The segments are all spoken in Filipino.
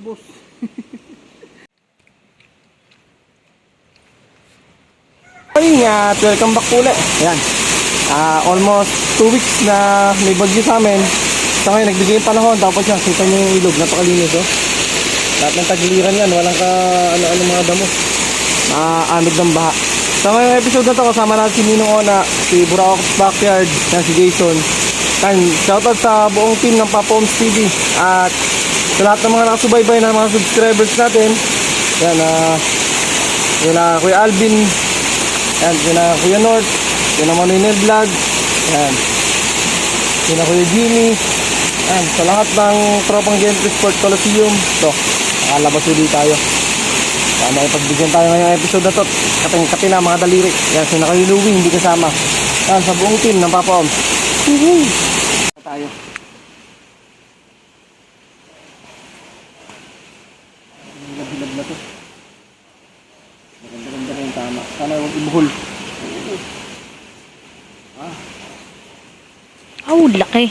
naubos. Ingat, welcome back ulit. Ayan. Almost 2 weeks na may bagyo sa amin. So ngayon, nagbigay yung panahon. Tapos yan, kita nyo yung ilog. Napakalinis, oh. Lahat ng tagiliran yan. Walang ano mga damo. Anod ng baha. So ngayong episode na to, kasama natin si Ninong Ona, si Buraok's Backyard, yan, si Jason. Yan, shoutout sa buong team ng Papa Homes TV. At sa lahat ng mga nakasubaybay na mga subscribers natin. Yan, yun na Kuya Alvin. Yan, yun na Kuya North. Yun na Manuel Vlog. Yan. Yun na Kuya Jimmy. Yan, sa lahat ng tropang Gentry Sport Coliseum. So, nakalabas ulit tayo. Sana ipagbigyan tayo ngayong episode na to. Kating-kati na mga daliri. Yan, sina Kuya Louie, hindi kasama. Yan, sa buong team ng Papa Homes. Tayo. Bilab na to. Maganda-ganda na yung tama. Sana huwag ibuhol. Oh, laki.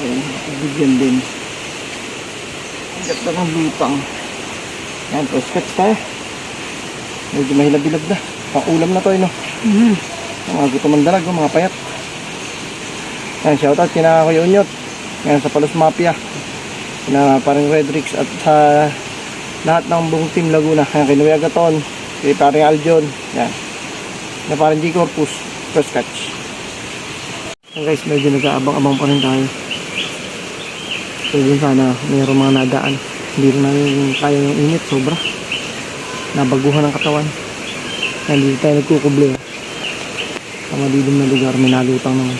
Ayun, bigyan din. Ang ganda ng lutang. Yan, sketch tayo. Medyo mahilab-bilab na. Pang-ulam na to, no? Mga gutom ang dalag, mga payat. Yan, shoutout kina Kuya Unyot. Yan, sa Palos Mafia. Kina paring Redrix at sa lahat ng buong team Laguna. Yan, kay Nuya Gaton, kay paring Aljon. Yan. Na paring G Corpus. First catch. Yan guys, medyo nag-aabang-abang pa rin tayo. So yun, sana mayroong mga nadaan. Hindi rin namin kaya yung init, sobra. Nabaguhan ng katawan. Hindi tayo nagkukuble. Sa madilim na lugar, may nalutang naman.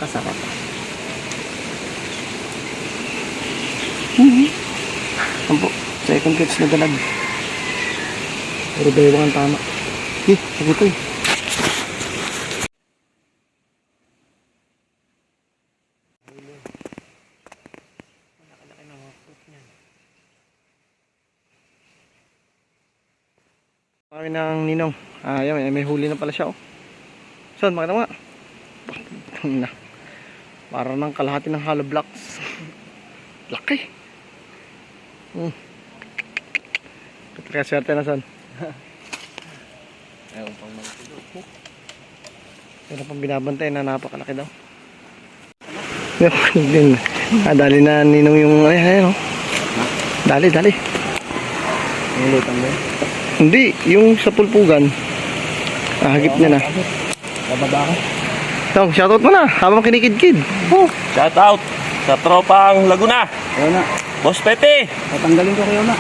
Kasarap. Ampo, second catch na dalag. Pero bewang ang tama. Sabi ko eh. Kami ng Ninong. Yan, may huli na pala siya, oh. Son, makita mo nga. Na. Para ng kalahati ng hollow blocks. Laki. Kaya swerte na, Son. Ayaw pang magtulog. Pero pang binabantay na napakalaki daw. Din. Dali na Ninong yung ayun, oh. Dali. Yung lutang mo? Hindi, yung sa pulpugan. Hagip niya na. Bababa ka. So, shoutout mo na habang kinikid-kid. Shoutout sa tropang Laguna. Ayaw na. Boss Pepe. Tatanggalin ko kayo na.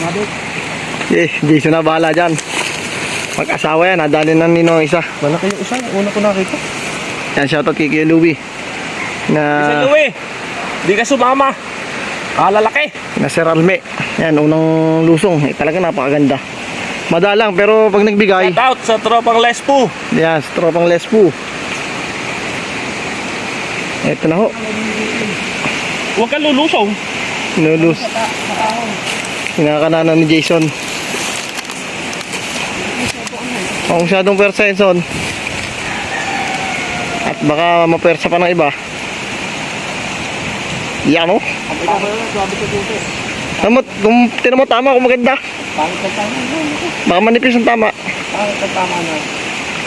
Mabit. Jason na bahala dyan. Mag-asawa yan, nadali ng Ninong isa. Malaki yung isa, una ko nakita. Yan, shoutout kay Kuya Louie. Isa Louie, di ka sumama. Kalalaki. Na Sir Alme. Yan, unang lusong. Talaga napakaganda. Madalang, pero pag nagbigay. Shoutout sa tropang Lespo. Yan, sa tropang Lespo. Ito na ho. Huwag kang lulusong. Nulus. Kinakananan ni Jason. Kung masyadong persa yun, Son. At baka mapersa pa ng iba. Yan, oh. Kung tinan mo tama, kung maganda. Baka manipis ang tama.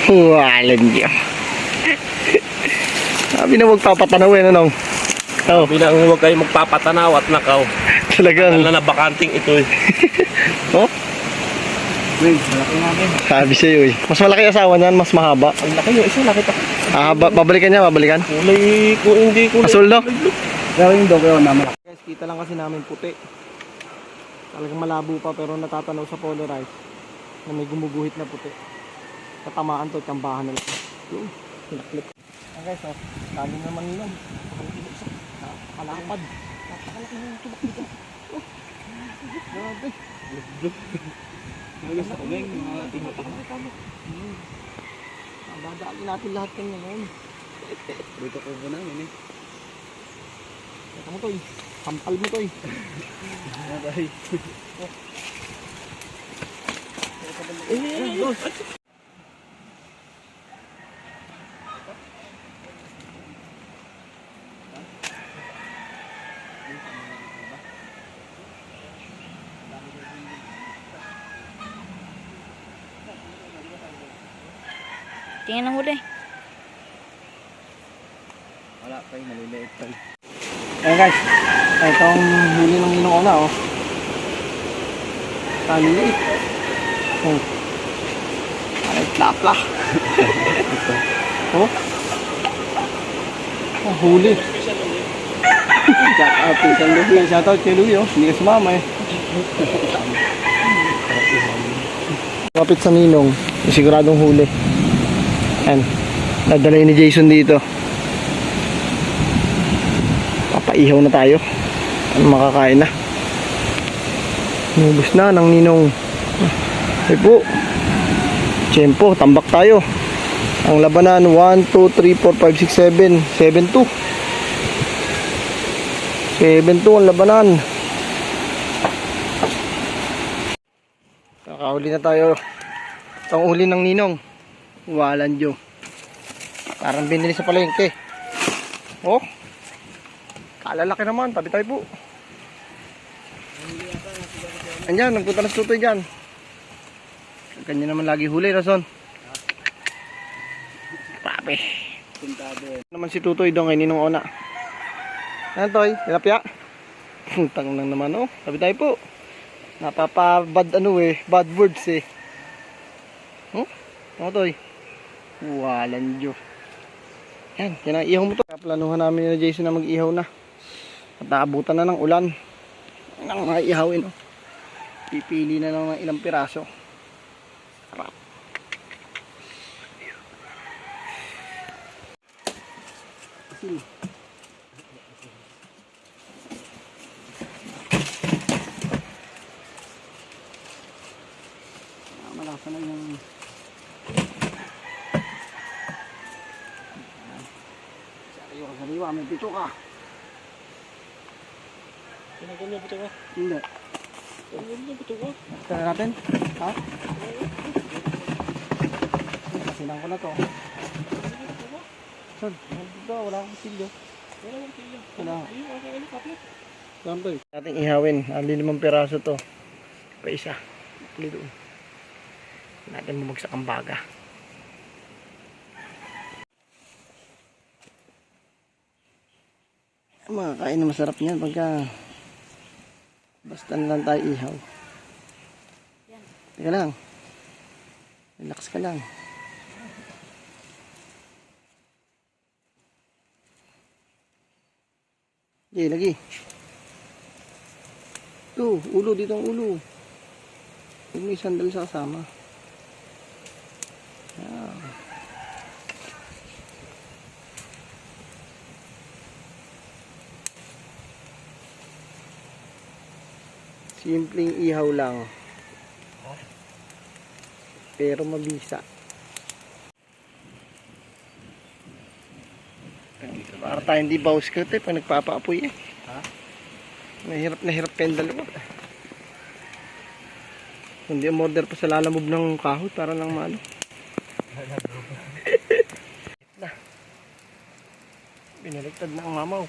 Walan niya. Sabi na huwag papatanawin, anong? Sabi na huwag kayo magpapatanaw at nakaw. Talagang. Alam na bakanting ito eh. Oh? Malaki natin. Sabi sa'yo eh. Mas malaki asawa niyan, mas mahaba. Ang laki yung isa, nakita ko. Babalikan niya, babalikan. Kulay ko, hindi kulay. Asul, no? Gawin daw kayo na malaki. Guys, kita lang kasi namin puti. Talagang malabo pa pero natatanaw sa polarize na may gumuguhit na puti. Tatamaan to, tsambahan na lang. Yung, pinaklip. Guys, oh, dami naman yun. Napakalapad. Napakalaki yung tubak dito. Grabe. Gusto ko may mga tingo-tingo. Dadali natin lahat ng ngayon. Dito ko ba namin eh. Ito mo to eh. Sampal mo to eh. Naday. Tingnan ang huli. Wala pa yung maliliit pa. Ayan guys. Itong huli ng ninong una oh. Taliit. Oh. Ay, plapla. Oh. Oh, huli. Shout out kay Louie oh. Hindi ka sumama eh. Kapit sa ninong. Siguradong huli. Ayan. Dadalhin ni Jason dito. Papaihaw na tayo. Ano makakain na. Nubos na ng ninong. Ay po. Tiyempo, tambak tayo. Ang labanan 1, 2, 3, 4, 5, 6, 7 7-2 7-2 ang labanan. Kakauli na tayo. Itong uli ng ninong Walang Diyo. Parang binili sa palengke. Oh, kalalaki naman. Tabi tayo po. Andyan, nagpunta na sa tutoy dyan. Kanya naman lagi huli, Rason. Grabe. Naman si tutoy doon kay ninong ona. Ayan toy, tilapia. Tang lang naman oh. Tabi tayo po. Napapa-bad ano eh, bad words eh. Oh, ano toy? Walang Diyo. Yan, yan ang ihaw mo to. Planuhan namin na Jason na mag-ihaw na. At naabutan na ng ulan. Yan ang mga ihawin oh. Pipili na lang ng ilang piraso. Harap. Asin. Malasa na yung sariwa, may pito ka. Tinagol niya bito ka? Hindi. Tinagol niya bito ka? Tara natin? Ha? Kasinan ko na to. Saan? Dito, wala akong silyo. Wala akong silyo. Wala. Ayun, okay, ano, kapit. Saan to eh? Ating ihawin. 5 piraso to. Pa isa. Pili doon. Natin bumagsak ang baga. Makakain na masarap niyan pagka basta na lang tayo ihaw. Teka lang. Relax ka lang. Okay, lagi. Ito, ulo dito ang ulo. Huwag may sandal sa kasama. Yan. Simpleng ihaw lang. Pero mabisa. Para tayo hindi bawas ka pag nagpapaapoy eh. Ha? Na hirap kayong dalawa. Hindi umorder pa sa lalamove ng kahoy para lang maano. Binaligtad na ang mamaw.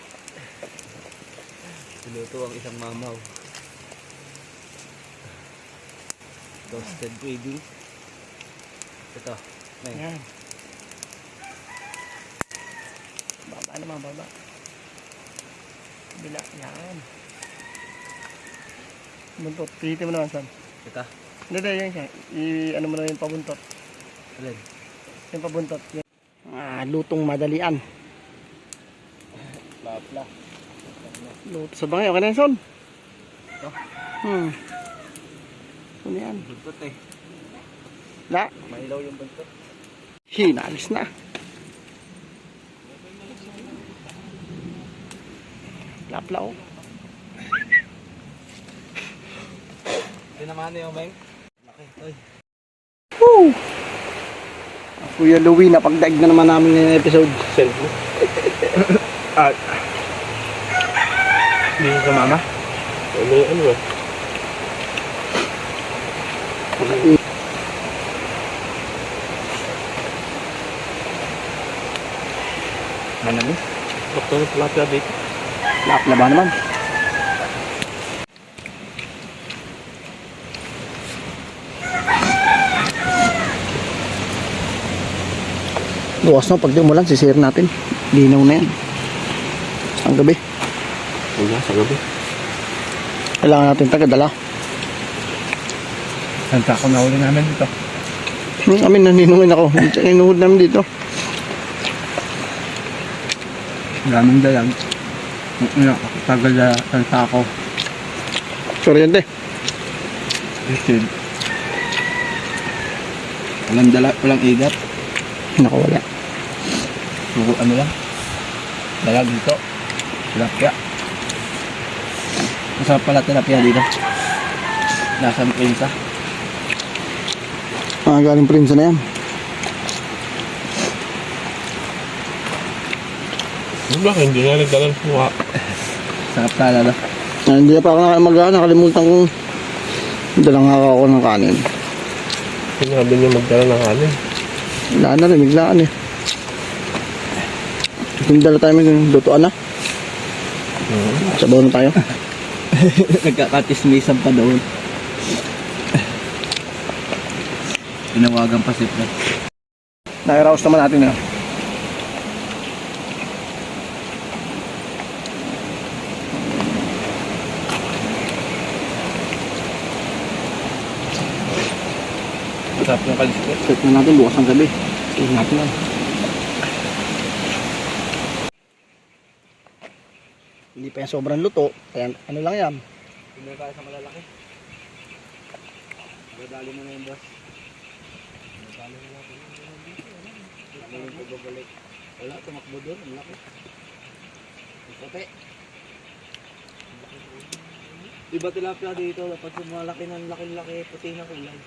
Piluto ang isang mamaw. Toasted pudding. Ito. Yan. Baba naman, baba. Bila, yan. Buntot, pihitin mo naman saan. Ito. Hindi, yan siya. Ano mo na yung pabuntot. Alin? Yung pabuntot. Yan. Lutong madalian. Lapla. Luto sa bangay, okay na yan, Son? Ito. Ano yan? Buntot eh. La, Mailaw yung buntot. hinalis na. Lapla oh. naman yung Meng. Laki. Oy. Woo! Kuya Louie, napagdaig na naman namin yung episode. Selfie. At. Hindi ka mama? Ano ba? Manami? Doktor ng tilapia dito. Laba naman. Bukas na, pag di umulan, sisir natin. Linaw na yan. Ang gabi. Wala, sa gabi. Kailangan natin tagadala. Santa ako na uli namin dito. Kami naninungin ako. Inuhod namin dito. Maraming dalang. Tagal na santa ako. Kuryente. Listen. Walang dala, walang igat. Nakawala. Sugo ano lang. Dalag dito. Tilapia. Masarap pala tilapia dito. Nasa pinsa. Galing prinsa na yan. Bakit hindi nga nagdalang suha? Sarap tala na. Hindi pa ako nakalimutan kong dalang haka ako ng kanin. Sinabi niyo magdala ng kanin. Wala na rin, biglaan eh. Kung dala tayo may lutuan na. Sabaw na tayo. Nagkakatismisan pa doon. Tinawagan pa si Fred. Nairaos naman natin na. Sarap yung kaliskit. Set na natin bukas ang gabi. Set natin yan. Hindi pa yan sobrang luto. Kaya ano lang yan. Hindi kaya sa malalaki. Dadali mo na yung boss. Dadali mo natin yung dito. Ano yung pagbabalik? Wala, tumakbo doon. Ang laki. Ang puti. Diba tilapia dito? Dapat sa mga laki ng laki-laki, puti na kulay.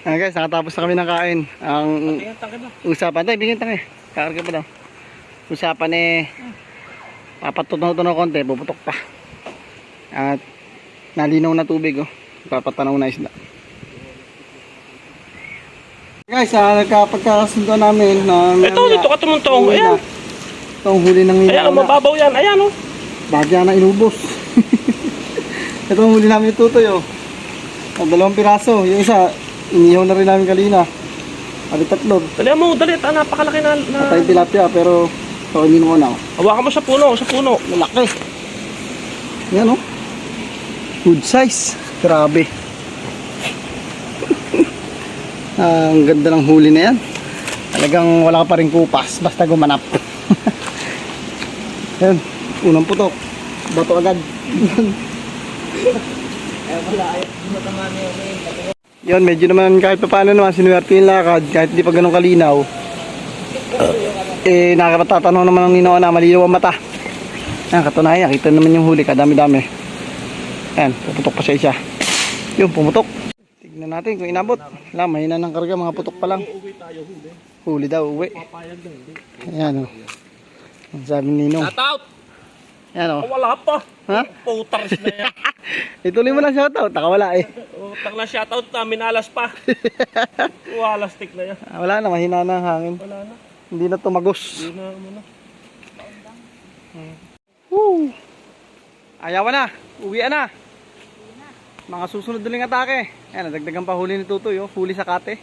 Guys, nakatapos na kami ng kain. Ang Tingnan, tangke ba? usapan, tayo bigyan tayo. Kakarga pa daw. Usapan eh, papatunaw-tunaw konti, puputok pa. At nalinaw na tubig, oh. Papatanaw na isda. Guys, nagkapagkakasundo namin na Ito, dito ka tumuntong. Ayan. Ito ang huli ng Ayan, mababaw yan. Ayan, oh. Bagya na inubos. Ito ang huli namin yung tutoy, oh. Ang 2 piraso. Yung isa, inihaw na rin namin kanina. Abi 3. Dali mo, dali. Napakalaki na. Patay yung tilapia, pero ito hindi mo na, oh. Hawakan mo sa puno, sa puno. Malaki. Yan, oh. Good size. Grabe. Ang ganda ng huli na yan. Talagang wala ka pa rin kupas. Basta gumanap. Yan. Unang putok. Bato agad. Yan, medyo naman kahit pa paano naman sinuwerte yung lakad. Kahit di pa ganun kalinaw. Nakapatatanong naman ng Ninoon na malinaw ang mata. Yan, katunayan. Kita naman yung huli. Kadami-dami. Yan, puputok pa siya isa. Yung, pumutok. Tignan natin kung inabot. Wala, mahina ng karga. Mga putok pa lang. Huli daw, uwi. Ayan, o. Ang sabi ni Ninong. Shout out! Ayan, o. Wala pa. Ha? Putars na yan. Ituloy mo na shoutout. Nakawala eh. Utang na shout out namin, alas pa. Wala stick na yan. Wala na, mahina na ang hangin. Wala na. Hindi na tumagos. Hindi na muna. Woo! Ayaw na. Uwian na. Mga susunod uling atake. Ayan, nadagdagan pa huli ni Tutoy, oh. Huli sa kate.